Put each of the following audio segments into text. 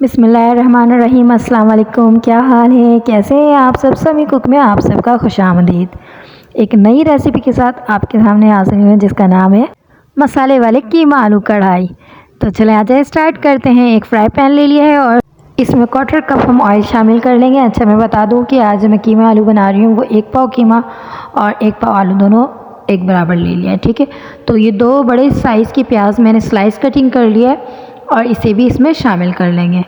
बिस्मिल्लाहिर्रहमानिर्रहीम। अस्सलाम वालेकुम। क्या हाल है, कैसे हैं आप सब? समी कुक में आप सबका खुशामदीद। एक नई रेसिपी के साथ आपके सामने हाजिर हुए जिसका नाम है मसाले वाले कीमा आलू कढ़ाई। तो चलें आ जाए स्टार्ट करते हैं। एक फ्राई पैन ले लिया है और इसमें 1/4 कप हम ऑयल शामिल कर लेंगे। अच्छा, मैं बता दूं कि आज मैं कीमा आलू बना रही हूँ वो 1 पाव कीमा और 1 पाव आलू दोनों एक बराबर ले लिया है। ठीक है, तो ये 2 बड़े साइज़ की प्याज मैंने स्लाइस कटिंग कर लिया है और इसे भी इसमें शामिल कर लेंगे।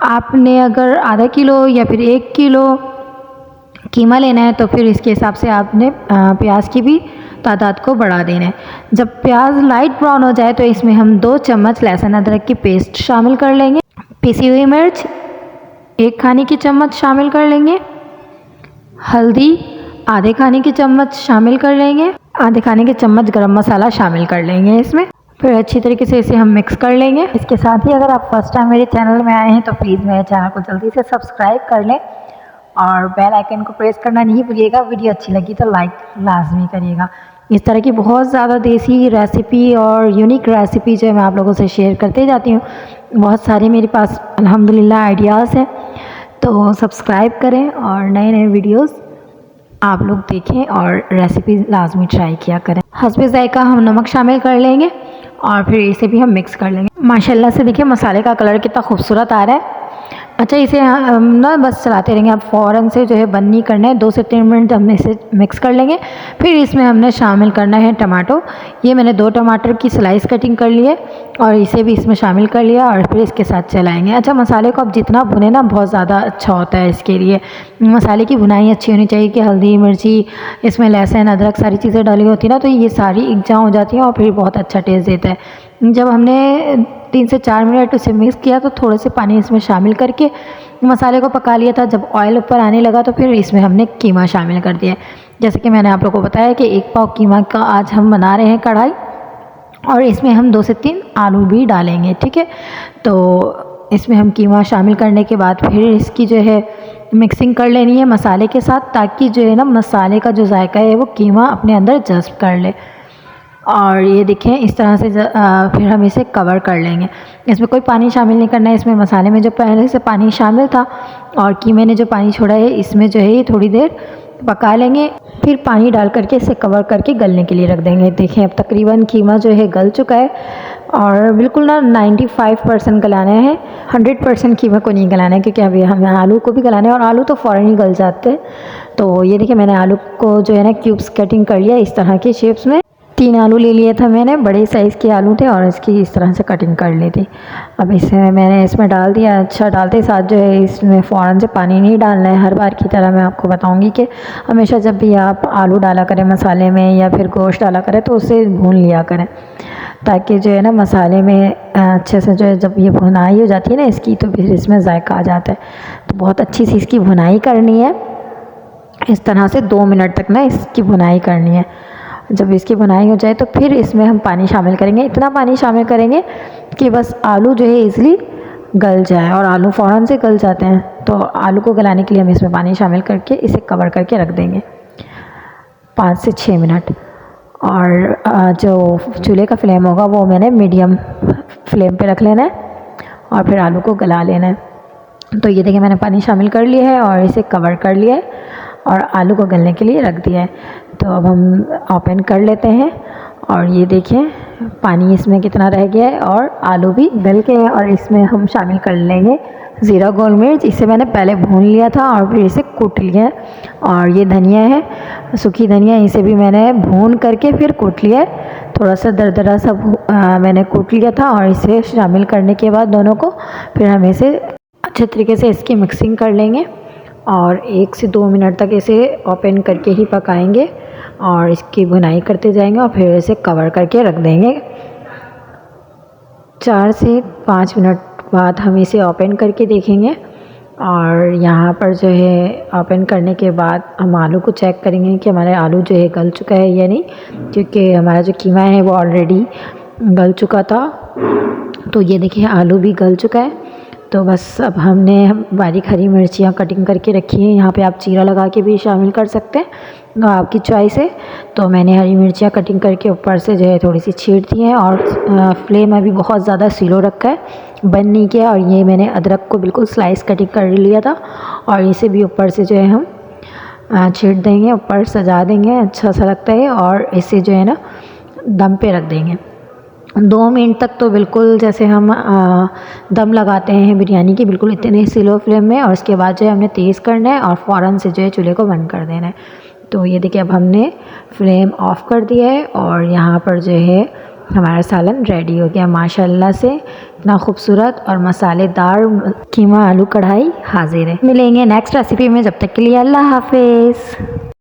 आपने अगर आधा किलो या फिर 1 किलो कीमा लेना है तो फिर इसके हिसाब से आपने प्याज की भी तादाद को बढ़ा देना है। जब प्याज लाइट ब्राउन हो जाए तो इसमें हम 2 चम्मच लहसुन अदरक की पेस्ट शामिल कर लेंगे। पिसी हुई मिर्च 1 खाने की चम्मच शामिल कर लेंगे। हल्दी आधे खाने की चम्मच शामिल कर लेंगे। आधे खाने की चम्मच गरम मसाला शामिल कर लेंगे इसमें। फिर अच्छी तरीके से इसे हम मिक्स कर लेंगे। इसके साथ ही अगर आप फर्स्ट टाइम मेरे चैनल में आए हैं तो प्लीज़ मेरे चैनल को जल्दी से सब्सक्राइब कर लें और बेल आइकन को प्रेस करना नहीं भूलिएगा। वीडियो अच्छी लगी तो लाइक लाजमी करिएगा। इस तरह की बहुत ज़्यादा देसी रेसिपी और यूनिक रेसिपी जो है मैं आप लोगों से शेयर करते जाती हूँ। बहुत सारे मेरे पास अल्हम्दुलिल्लाह आइडियाज़ हैं, तो सब्सक्राइब करें और नए नए वीडियोज़ आप लोग देखें और रेसिपी लाजमी ट्राई किया करें। हस्बे ज़ायका हम नमक शामिल कर लेंगे और फिर इसे भी हम मिक्स कर लेंगे। माशाल्लाह से देखिए मसाले का कलर कितना खूबसूरत आ रहा है। अच्छा, इसे हम ना बस चलाते रहेंगे, अब फ़ौरन से जो है बंद नहीं करना है। 2 से 3 मिनट हमने इसे मिक्स कर लेंगे। फिर इसमें हमने शामिल करना है टमाटो। ये मैंने 2 टमाटर की स्लाइस कटिंग कर ली है और इसे भी इसमें शामिल कर लिया और फिर इसके साथ चलाएंगे। अच्छा, मसाले को आप जितना भुने ना बहुत ज़्यादा अच्छा होता है। इसके लिए मसाले की भुनाई अच्छी होनी चाहिए कि हल्दी मिर्ची इसमें लहसुन अदरक सारी चीज़ें डाली होती है ना, तो ये सारी एकजा हो जाती हैं और फिर बहुत अच्छा टेस्ट देता है। जब हमने 3 से 4 मिनट उसे मिक्स किया तो थोड़े से पानी इसमें शामिल करके मसाले को पका लिया था। जब ऑयल ऊपर आने लगा तो फिर इसमें हमने कीमा शामिल कर दिया। जैसे कि मैंने आप लोगों को बताया कि 1 पाव कीमा का आज हम बना रहे हैं कढ़ाई और इसमें हम 2 से 3 आलू भी डालेंगे। ठीक है, तो इसमें हम कीमा शामिल करने के बाद फिर इसकी जो है मिक्सिंग कर लेनी है मसाले के साथ, ताकि जो है ना मसाले का जो जायका है वो कीमा अपने अंदर जज़्ब कर ले। और ये देखें इस तरह से फिर हम इसे कवर कर लेंगे। इसमें कोई पानी शामिल नहीं करना है। इसमें मसाले में जो पहले से पानी शामिल था और कीमे ने जो पानी छोड़ा है इसमें जो है ये थोड़ी देर पका लेंगे। फिर पानी डाल करके इसे कवर करके गलने के लिए रख देंगे। देखें अब तकरीबन कीमा जो है गल चुका है और बिल्कुल ना 95% गलाना है। 100% कीमा को नहीं गलाना है, क्योंकि अभी हमें आलू को भी गलाना है और आलू तो फ़ौरन ही गल जाते हैं। तो ये देखिए मैंने आलू को जो है ना क्यूब्स कटिंग कर लिया इस तरह के शेप्स में। 3 आलू ले लिए था मैंने, बड़े साइज़ के आलू थे और इसकी इस तरह से कटिंग कर ली थी। अब इसे मैंने इसमें डाल दिया। अच्छा, डालते साथ जो है इसमें फ़ौरन से पानी नहीं डालना है। हर बार की तरह मैं आपको बताऊंगी कि हमेशा जब भी आप आलू डाला करें मसाले में या फिर गोश्त डाला करें तो उसे भून लिया करें, ताकि जो है ना मसाले में अच्छे से जो है जब ये भुनाई हो जाती है ना इसकी तो फिर इसमें जायका आ जाता है। तो बहुत अच्छी सी इसकी भुनाई करनी है। इस तरह से 2 मिनट तक ना इसकी भुनाई करनी है। जब इसकी भुनाई हो जाए तो फिर इसमें हम पानी शामिल करेंगे। इतना पानी शामिल करेंगे कि बस आलू जो है इजली गल जाए, और आलू फ़ौरन से गल जाते हैं। तो आलू को गलाने के लिए हम इसमें पानी शामिल करके इसे कवर करके रख देंगे 5 से 6 मिनट। और जो चूल्हे का फ्लेम होगा वो मैंने मीडियम फ्लेम पे रख लेना है और फिर आलू को गला लेना है। तो ये देखिए मैंने पानी शामिल कर लिया है और इसे कवर कर लिया है और आलू को गलने के लिए रख दिया है। तो अब हम ओपन कर लेते हैं और ये देखिए पानी इसमें कितना रह गया है और आलू भी गल के हैं। और इसमें हम शामिल कर लेंगे ज़ीरा गोल मिर्च। इसे मैंने पहले भून लिया था और फिर इसे कूट लिया है। और ये धनिया है, सूखी धनिया, इसे भी मैंने भून करके फिर कूट लिया है। थोड़ा सा दरदरा सा मैंने कूट लिया था और इसे शामिल करने के बाद दोनों को फिर हम इसे अच्छे तरीके से इसकी मिक्सिंग कर लेंगे और 1 से 2 मिनट तक इसे ओपन करके ही पकाएंगे और इसकी भुनाई करते जाएंगे और फिर इसे कवर करके रख देंगे। 4 से 5 मिनट बाद हम इसे ओपन करके देखेंगे और यहाँ पर जो है ओपन करने के बाद हम आलू को चेक करेंगे कि हमारे आलू जो है गल चुका है या नहीं, क्योंकि हमारा जो कीमा है वो ऑलरेडी गल चुका था। तो ये देखिए आलू भी गल चुका है तो बस अब हमने बारीक हरी मिर्चियाँ कटिंग करके रखी हैं। यहाँ पे आप जीरा लगा के भी शामिल कर सकते हैं, तो आपकी चॉइस है। तो मैंने हरी मिर्चियाँ कटिंग करके ऊपर से जो है थोड़ी सी छीट दी हैं, और फ्लेम अभी बहुत ज़्यादा स्लो रखा है, बंद नहीं किया। और ये मैंने अदरक को बिल्कुल स्लाइस कटिंग कर लिया था, और इसे भी ऊपर से जो है हम छीट देंगे, ऊपर सजा देंगे, अच्छा सा लगता है। और इसे जो है ना दम पे रख देंगे 2 मिनट तक। तो बिल्कुल जैसे हम दम लगाते हैं बिरयानी की, बिल्कुल इतने स्लो फ्लेम में। और उसके बाद जो है हमने तेज़ करना है और फ़ौरन से जो है चूल्हे को बंद कर देना है। तो ये देखिए अब हमने फ्लेम ऑफ़ कर दिया है, और यहाँ पर जो है हमारा सालन रेडी हो गया माशाल्लाह से। इतना खूबसूरत और मसालेदार कीमा आलू कढ़ाई हाजिर है। मिलेंगे नेक्स्ट रेसिपी में, जब तक के लिए अल्लाह हाफिज़।